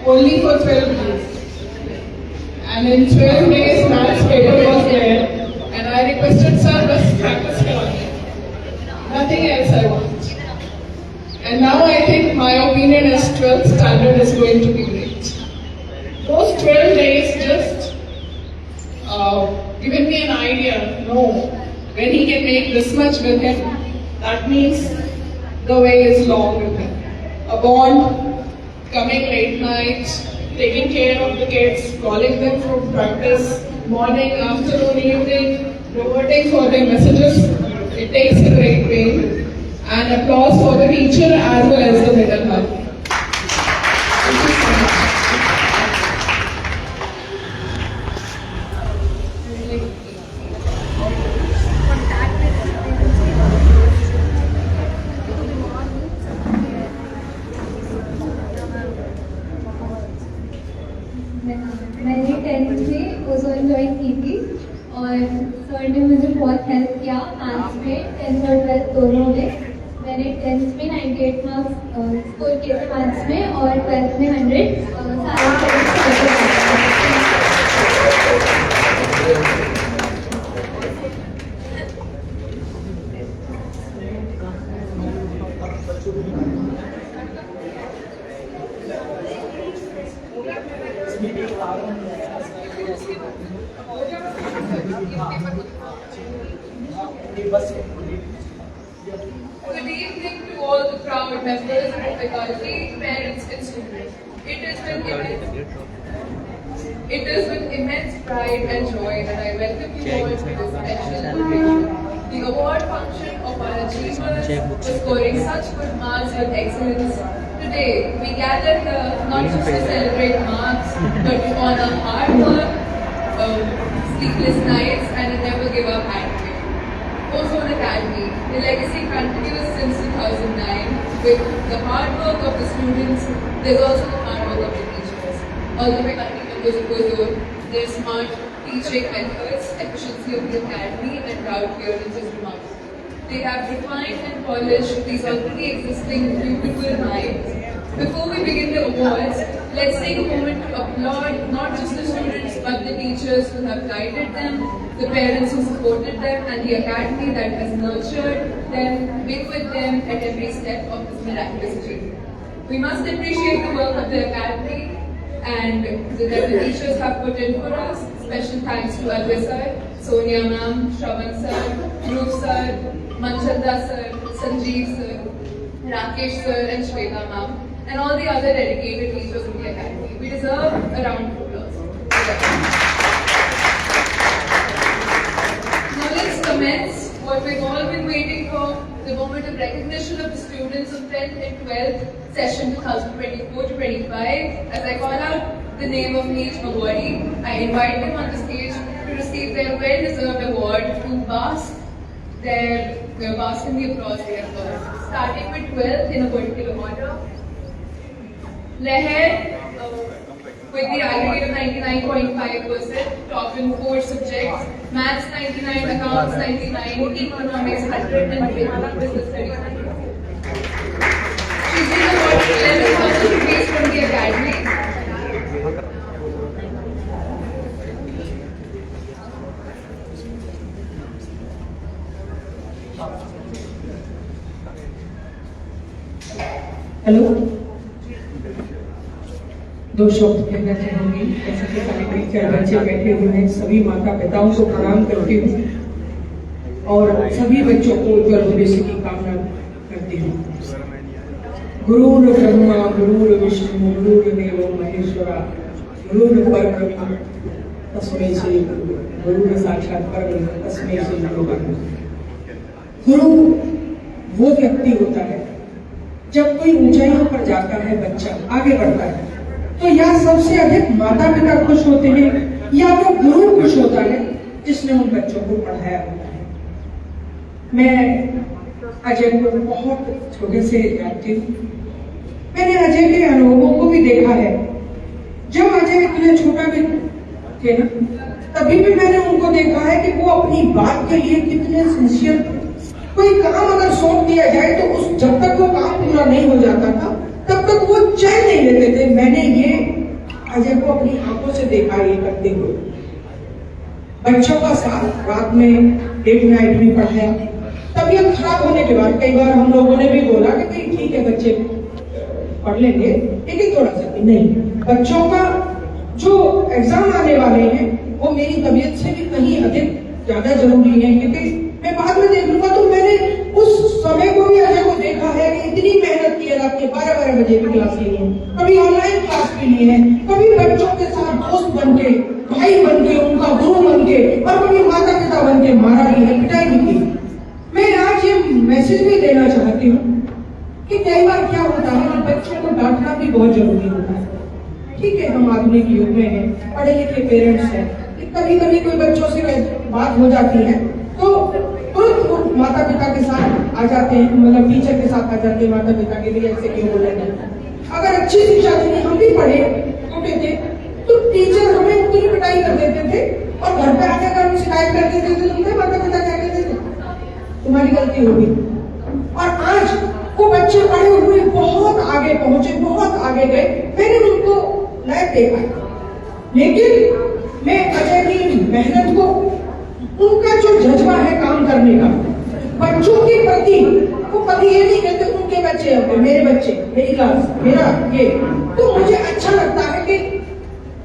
only for 12 days. And in 12 days, maths paper was there, and I requested sir, just practice karani. Nothing else I want. And now I think my opinion is 12th standard is going to be great. Those 12 days just given me an idea. No, when he can make this much with him, that means the way is long with him. A bond, coming late night, taking care of the kids, calling them from practice, morning, afternoon, evening, rewarding for their messages. It takes a great pain. And applause for the teacher as well as the middle hub. Thank you so much. मैंने 10th में ozone join की थी और sir ने मुझे बहुत help किया maths में 10th और 12th दोनों में। मैंने 10th में 98 मार्क्स स्कोर किए थे मैथ्स में और 12th में 100 Good evening to all the proud members of the faculty, parents and students. It is with immense pride and joy that I welcome you all to this special occasion. The award function of our achievers for scoring such good marks with excellence. Today, we gather here not just to celebrate marks, but to honor hard work, sleepless nights, and a never give up attitude. Ozone Academy, the legacy continues since 2009 with the hard work of the students. There's also the hard work of the teachers. All the faculty members of Ozone, their smart teaching methods, efficiency of the academy, and crowd clearance is remarkable. They have refined and polished these already existing beautiful minds. Before we begin the awards, let's take a moment to applaud not just the students but the teachers who have guided them, the parents who supported them, and the academy that has nurtured them, been with them at every step of this miraculous journey. We must appreciate the work of the academy and that the teachers have put in for us. Special thanks to Ajay sir, Sonia ma'am, Shravan sir, Dhruv sir, Manchanda sir, Sanjeev sir, Rakesh sir and Shweta ma'am, and all the other dedicated teachers in the academy. We deserve a round of applause. Now let's commence what we've all been waiting for, the moment of recognition of the students of 10th and 12th session 2024-25. As I call out the name of each awardee, I invite them on the stage to receive their well-deserved award to bask in the applause they have earned. Starting with 12th in a particular order. Leher with the aggregate of 99.5%, top in 4 subjects, Maths 99, Accounts 99, Economics 100 and Business Studies 100. She's been awarded 11,000 rupees from the academy. Hello, 2 शब्द कहना चाहूंगी। जैसे कि सारे बच्चे बैठे हुए हैं, सभी माता पिताओं को प्रणाम करती हूँ और सभी बच्चों को उज्जवल भविष्य की कामना करती हूँ। गुरुर् ब्रह्मा गुरुर् विष्णु गुरुर्देवो महेश्वरा गुरुर्परब्रह्म तस्मै श्री गुरुर् साक्षात् परब्रह्म तस्मै श्री गुरुर्। गुरु वो व्यक्ति होता है जब कोई ऊंचाइयों पर जाता है, बच्चा आगे बढ़ता है, तो या सबसे अधिक माता पिता खुश होते हैं या वो गुरु खुश होता है जिसने उन बच्चों को पढ़ाया होता है। मैं अजय को बहुत छोटे से जानती हूँ। मैंने अजय के अनुभवों को भी देखा है। जब अजय इतना छोटा भी थे ना, तभी भी मैंने उनको देखा है कि वो अपनी बात के लिए कितने सिंसियर थे। कोई काम अगर सौंप दिया जाए तो उस जब तक वो काम पूरा नहीं हो जाता था तब तक वो चैन नहीं लेते थे। मैंने ये से देखा ये करते हुए। बच्चों का साथ रात में लेट नाइट भी पढ़ाया। तबीयत खराब होने के बाद कई बार हम लोगों ने भी बोला कि भाई ठीक है बच्चे पढ़ लेंगे, लेकिन थोड़ा सा नहीं, बच्चों का जो एग्जाम आने वाले हैं वो मेरी तबीयत से भी कहीं अधिक ज्यादा जरूरी है, क्योंकि मैं बाद में देख लूंगा। तो मैंने उस समय को भी अजय को देखा है कि इतनी मेहनत की है, रात के 12-12 बजे भी क्लास ली है, कभी ऑनलाइन क्लास भी ली है, कभी बच्चों के साथ दोस्त बन के, भाई बन के, उनका गुरु बन के, और कभी माता पिता बन के मारा भी है, पिटाई भी की। मैं आज ये मैसेज भी देना चाहती हूँ कि कई बार क्या होता है कि बच्चों को डांटना भी बहुत जरूरी होता है। ठीक है, हम आधुनिक युग में हैं, पढ़े लिखे पेरेंट्स हैं, कभी कभी कोई बच्चों से बात हो जाती है तो तुरंत वो माता पिता के साथ आ जाते हैं, मतलब टीचर के साथ आ जाते हैं, माता पिता के लिए ऐसे क्यों बोल रहे हैं। अगर अच्छी शिक्षा देनी, हम भी पढ़े छोटे थे तो टीचर हमें उतनी पिटाई कर देते थे और घर पे आके अगर हम शिकायत कर देते थे तो माता पिता क्या कहते थे, तुम्हारी गलती होगी। और आज वो बच्चे पढ़े हुए बहुत आगे पहुंचे, बहुत आगे गए, मैंने उनको लाइव देखा। लेकिन मैं अजय की मेहनत को, उनका जो जज्बा है काम करने का बच्चों के प्रति, वो कभी ये नहीं कहते उनके बच्चे होंगे, मेरे बच्चे, मेरी क्लास, मेरा ये। तो मुझे अच्छा लगता है कि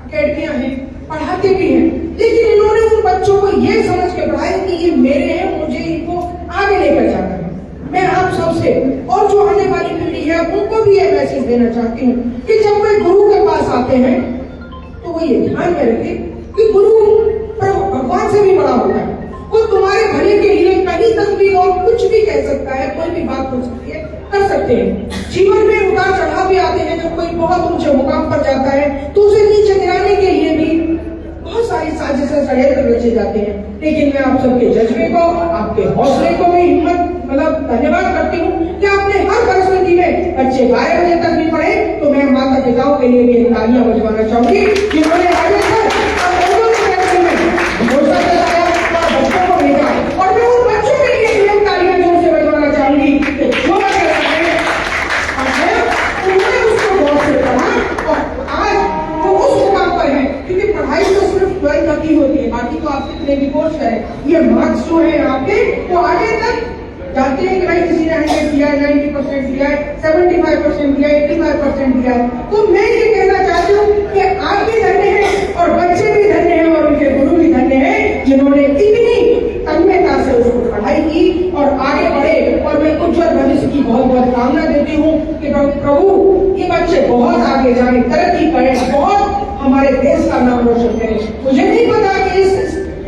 अकेडमियां हैं, पढ़ाते भी हैं, लेकिन इन्होंने उन बच्चों को ये समझ के पढ़ाया कि ये मेरे हैं, मुझे इनको आगे लेकर जाना है। मैं आप सबसे और जो आने वाली पीढ़ी है उनको भी ये मैसेज देना चाहती हूँ कि जब कोई गुरु के पास आते हैं तो वो ये ध्यान में रखे कि गुरु भगवान से भी बड़ा होता है। वो तुम्हारे भले के लिए कहीं तक भी और कुछ भी कह सकता है, कोई भी बात हो सकती है, कर सकते हैं। जीवन में उतार चढ़ाव भी आते हैं, जब कोई बहुत ऊंचे मुकाम पर जाता है तो उसे नीचे गिराने के लिए भी बहुत सारी साजिशें, षड्यंत्र रचे जाते हैं। लेकिन मैं आप सबके जज्बे को, आपके हौसले को भी हिम्मत धन्यवाद करती हूँ कि आपने हर परिस्थिति में बच्चे 12 बजे तक भी पढ़े। तो मैं माता पिताओं के लिए भी तालियां बजवाना चाहूंगी जिन्होंने आगे तक घोषणा कराया और बच्चों को भेजा। और मैं उन बच्चों के लिए भी तालियां जोर से बजवाना चाहूंगी कि जो उन्होंने उसको गौर से पढ़ा और आज वो उस मुकाम पर है, क्योंकि पढ़ाई तो सिर्फ 12 तक ही होती है, बाकी तो आप कितने भी कोर्स करें, ये मार्क्स जो है आपके वो आगे तक जाते हैं कि भाई किसी ने 100 दिया है, 90% दिया है, 75% दिया है, 85% दिया है। तो मैं ये कहना चाहती हूँ कि आप भी धन्य हैं और बच्चे भी धन्य हैं और उनके गुरु भी धन्य हैं जिन्होंने इतनी तन्मयता से उसको पढ़ाई की और आगे बढ़े। और मैं उज्जवल भविष्य की बहुत बहुत कामना देती हूँ कि प्रभु ये बच्चे बहुत आगे जाए, तरक्की करें, बहुत हमारे देश का नाम रोशन करें। मुझे नहीं पता कि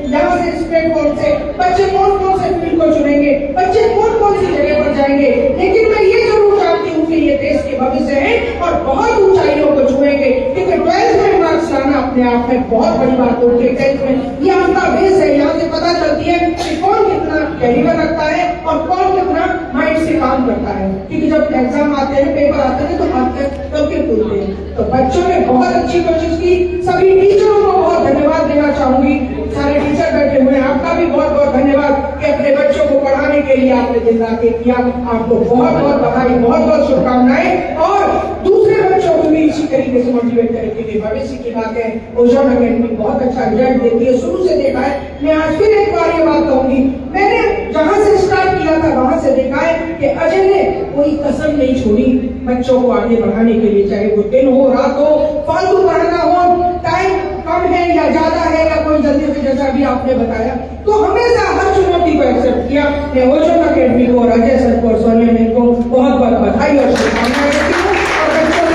यहाँ से स्टेट बोर्ड से बच्चे कौन कौन से फील्ड को चुनेंगे, बच्चे कौन कौन सी जगह पर जाएंगे, लेकिन मैं ये जरूर जानती हूँ कि ये देश के भविष्य है और बहुत ऊंचाइयों को छुएंगे। क्योंकि 12th में मार्क्स लाना अपने आप में बहुत बड़ी बात होती है। 10th में ये आपका बेस है, यहाँ से पता चलती है कि कौन कितना कैलिबर रखता है और कौन कितना माइंड से काम करता है। क्योंकि जब एग्जाम आते हैं, पेपर आते हैं तो आपके सबके खुलते हैं। तो बच्चों ने बहुत अच्छी कोशिश की, सभी टीचरों को बहुत धन्यवाद देना चाहूंगी। सारे टीचर बैठे हुए हैं, आपका भी बहुत बहुत धन्यवाद कि अपने बच्चों को पढ़ाने के लिए आपने दिन रात किया। आपको बहुत बहुत बधाई, बहुत बहुत शुभकामनाएं। और दूसरे बच्चों को भी इसी तरीके से मोटिवेट करें, क्योंकि भविष्य की बात है। ओजोन अकेडमी बहुत अच्छा रिजल्ट देती है, शुरू से देखा है। मैं आज फिर एक बार ये बात कहूंगी, मैंने जहां से स्टार्ट किया था वहां से देखा है कि अजय ने कोई कसम नहीं छोड़ी बच्चों को आगे बढ़ाने के लिए, चाहे वो दिन हो, रात हो, फालतू पढ़ना हो, टाइम कम है या ज्यादा है या कोई जल्दी से, जैसा भी आपने बताया, तो हमेशा हर चुनौती को एक्सेप्ट किया। मैं ओजोन अकेडमी को और अजय सर को, सोनिया मैम को बहुत बहुत बधाई और शुभकामनाएं देती हूँ और बच्चों की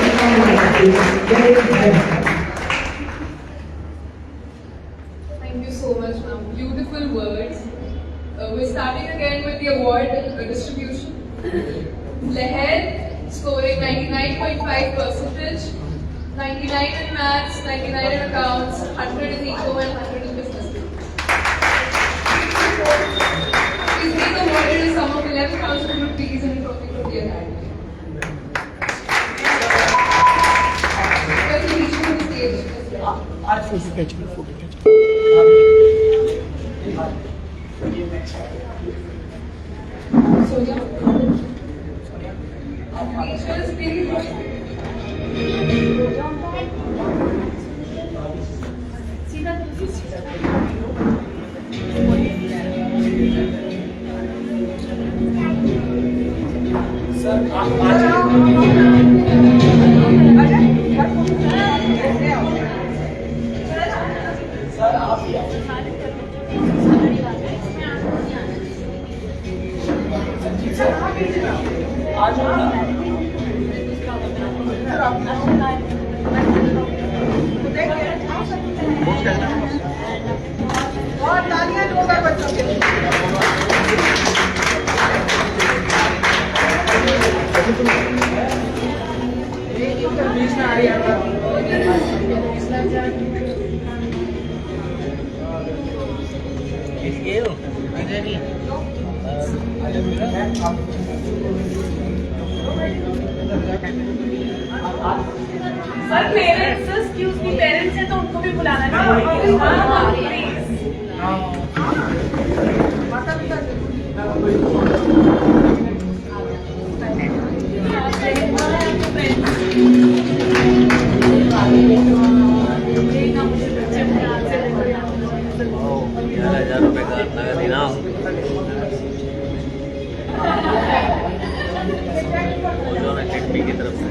शुभकामनाएं देती हूँ। Thank you so much, ma'am. Beautiful words. We're starting again with the award distribution. Leher scoring 99.5%, 99 in maths, 99 in accounts, 100 in eco and 100 in business. He's being awarded a sum of 11,000 rupees and a trophy from the academy. Welcome each to the stage. आज photo खींच लो, photo खींच Sonia. Teachers, please. बहुत तालियां जोरदार बच्चों के लिए। Sir parents excuse me parents है तो उनको भी बुलाना ना हाँ प्लीज माता पिता ₹11,000 का नगद इनाम। की तरफ से